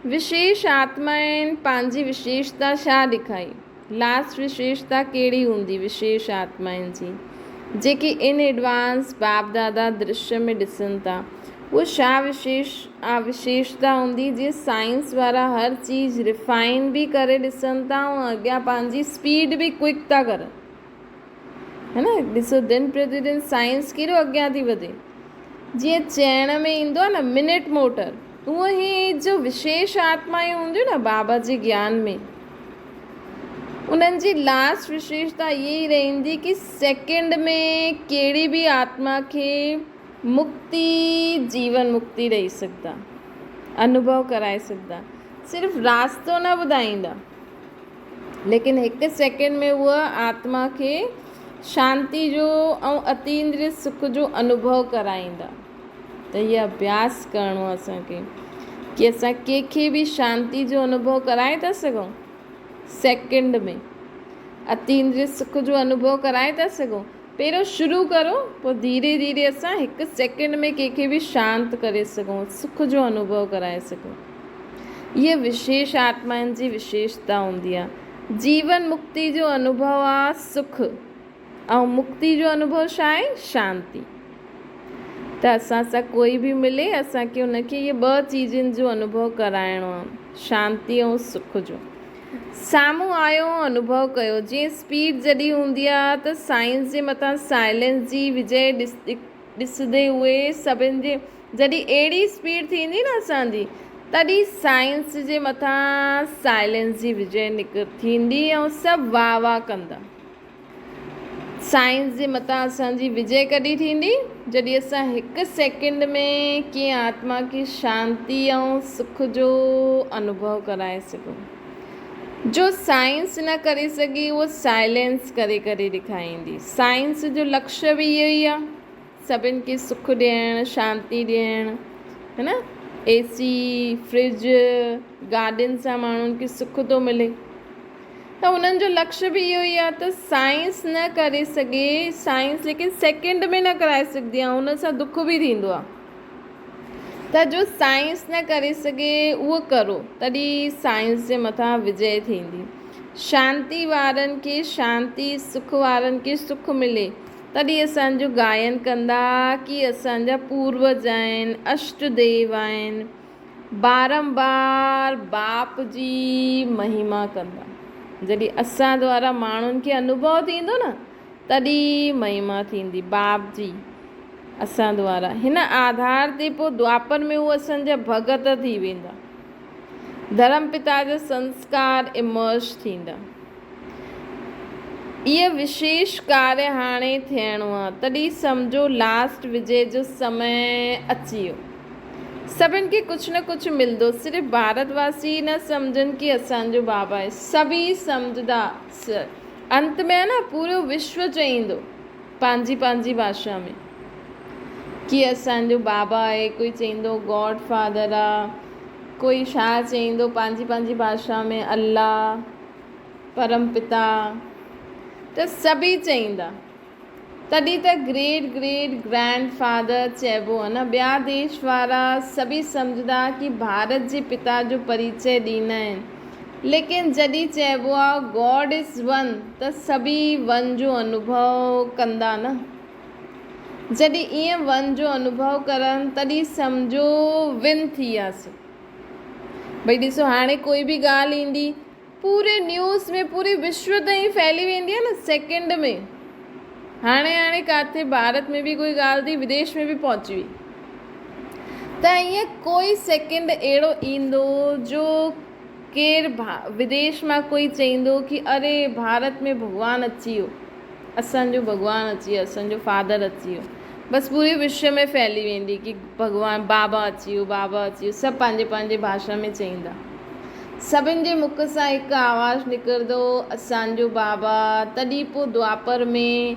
विशेष आत्माएं पंहिंजी विशेषता छा ॾेखारी, लास्ट विशेषता कहिड़ी हूंदी विशेष आत्माउनि जी, जेके इन एडवांस बाप दादा दृश्य में ॾिसनि था। उहा छा विशेषता हूंदी जीअं साइंस वारा हर चीज़ रिफाइन बि करे ॾिसनि था ऐं अॻियां पंहिंजी स्पीड बि क्विक था करनि, है न। ॾिसो दिन प्रतिदिन साइंस केॾो अॻियां थी वधे। जीअं चइण में ईंदो आहे न मिनट मोटर, उहो ई जो विशेष आत्माएं हूंदियूं न बाबा जे ज्ञान में, उन्हनि जी लास्ट विशेषता इहा ई रहंदी कि सेकेंड में कहिड़ी बि आत्मा खे मुक्ति, जीवन मुक्ति ॾेई सघंदा, अनुभव कराए सघंदा। सिर्फ़ु रास्तो न ॿुधाईंदा, लेकिन 1 सेकेंड में उहा आत्मा खे शांति जो ऐं अतीन्द्रिय सुख जो अनुभव कराईंदा। त इहा अभ्यास करिणो आहे असांखे कि असां कंहिंखे बि शांति जो अनुभव कराए था सघूं, सेकेंड में अतीन्द्रिय सुख जो अनुभव कराए था सघूं। पहिरियों शुरू करो, पोइ धीरे धीरे असां 1 सेकेंड में कंहिंखे बि शांत करे सघूं, सुख जो अनुभव कराए सघूं। इहा विशेष आत्माउनि जी विशेषता हूंदी आहे। जीवन मुक्ति जो अनुभव आहे सुख, ऐं मुक्ति जो अनुभव छा आहे, शांति। त असां सां कोई बि मिले, असांखे उनखे इहे 2 चीज़ुनि जो अनुभव कराइणो आहे, शांति ऐं सुख जो। साम्हूं आयो अनुभव कयो। जीअं स्पीड जॾहिं हूंदी आहे त साइंस जे मथां साइलेंस जी विजय ॾिसंदे उहे सभिनि जे, जॾहिं अहिड़ी स्पीड थींदी न असांजी, तॾहिं साइंस जे मथां साइलेंस जी विजय थींदी ऐं सभु वाह वाह कंदा। साइंस जे मथां असांजी विजय कॾहिं थींदी, जॾहिं असां 1 सेकेंड में कंहिं आत्मा खे शांति ऐं सुख जो अनुभव कराए सघूं। जो साइंस न करे सघी उहो साइलेंस करे करे ॾेखारींदी। साइंस जो लक्ष्य बि इहो ई आहे, सभिनि खे सुख ॾियणु, शांति ॾियणु, है न। AC, फ्रिज, गाॾियुनि सां माण्हुनि खे सुख थो मिले, त उन्हनि जो लक्ष्य बि इहो ई आहे त साइंस न करे सघे, साइंस लेकिन सेकेंड में न कराए सघंदी आहे, हुन सां दुख बि थींदो आहे। त जो साइंस न करे सघे उहो करो, तॾहिं साइंस जे मथां विजय थींदी। शांती वारनि खे शांति, सुख वारनि खे सुख मिले, तॾहिं असांजो गायन कंदा कि असांजा पूर्वज आहिनि, अष्टदेव आहिनि, बारंबार बाप जी महिमा कंदा। जॾहिं असां द्वारा माण्हुनि खे अनुभव थींदो न, तॾहिं महिमा थींदी बाप जी असां द्वारा। हिन आधार ते पोइ द्वापर में उहे असांजा भगत थी वेंदा, धर्म पिता जा संस्कार इमर्ज थींदा। इहा विशेष कार्य हाणे थियणो आहे, तॾहिं सम्झो लास्ट विजय जो समय अची वियो। सभिनि खे कुझु न कुझु मिलंदो, सिर्फ़ु भारतवासी न सम्झनि कि असांजो बाबा आहे, सभी सम्झंदा। अंत में आहे न पूरो विश्व चईंदो पंहिंजी पंहिंजी भाषा में कि असांजो बाबा आहे, कोई चईंदो गॉड फादर आहे, कोई छा चईंदो पंहिंजी पंहिंजी भाषा में अल्लाह, परम पिता, त सभी चईंदा। तॾहिं त ग्रेट ग्रेट ग्रैंड फादर चइबो आहे न। ॿिया देश वारा सभी सम्झंदा कि भारत जे पिता जो परिचय ॾींदा आहिनि, लेकिन जॾहिं चइबो आहे गॉड इज़ वन, त सभी वन जो अनुभव कंदा न। जॾहिं ईअं वन जो अनुभव करनि, तॾहिं सम्झो विन थी वियासीं। भई ॾिसो, हाणे कोई बि ॻाल्हि ईंदी पूरे न्यूज़ में, पूरे विश्व ताईं फैली वेंदी आहे न सेकेंड में। हाणे किथे भारत में बि कोई ॻाल्हि थी, विदेश में बि पहुची वई। त ईअं कोई सेकेंड अहिड़ो ईंदो जो केरु विदेश मां कोई चईंदो कि अरे भारत में भॻवानु अची वियो, असांजो भॻवानु अची वियो, असांजो फादर अची वियो। बसि पूरे विश्व में फैली वेंदी कि भॻवानु बाबा अची वियो, बाबा अची वियो। सभु पंहिंजे पंहिंजे भाषा में चईंदा। सभिनि जे मुख सां हिकु आवाज़ु निकिरंदो, असांजो बाबा। तॾहिं पोइ द्वापर में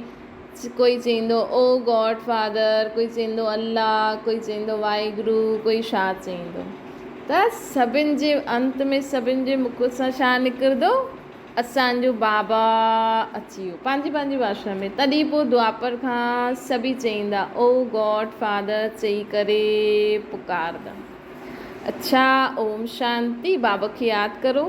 कोई चईंदो ओ गॉड फादर, कोई चईंदो अल्लाह, कोई चईंदो वाहिगुरु, कोई छा चईंदो। त सभिनि जे अंत में सभिनि जे मुख सां छा निकिरंदो, असांजो बाबा अची वियो, पंहिंजी पंहिंजी भाषा में। तॾहिं पोइ द्वापर खां सभी चईंदा ओ गॉड फादर चई करे पुकारदा। अच्छा, ओम शांति। बाबा खे यादि करो।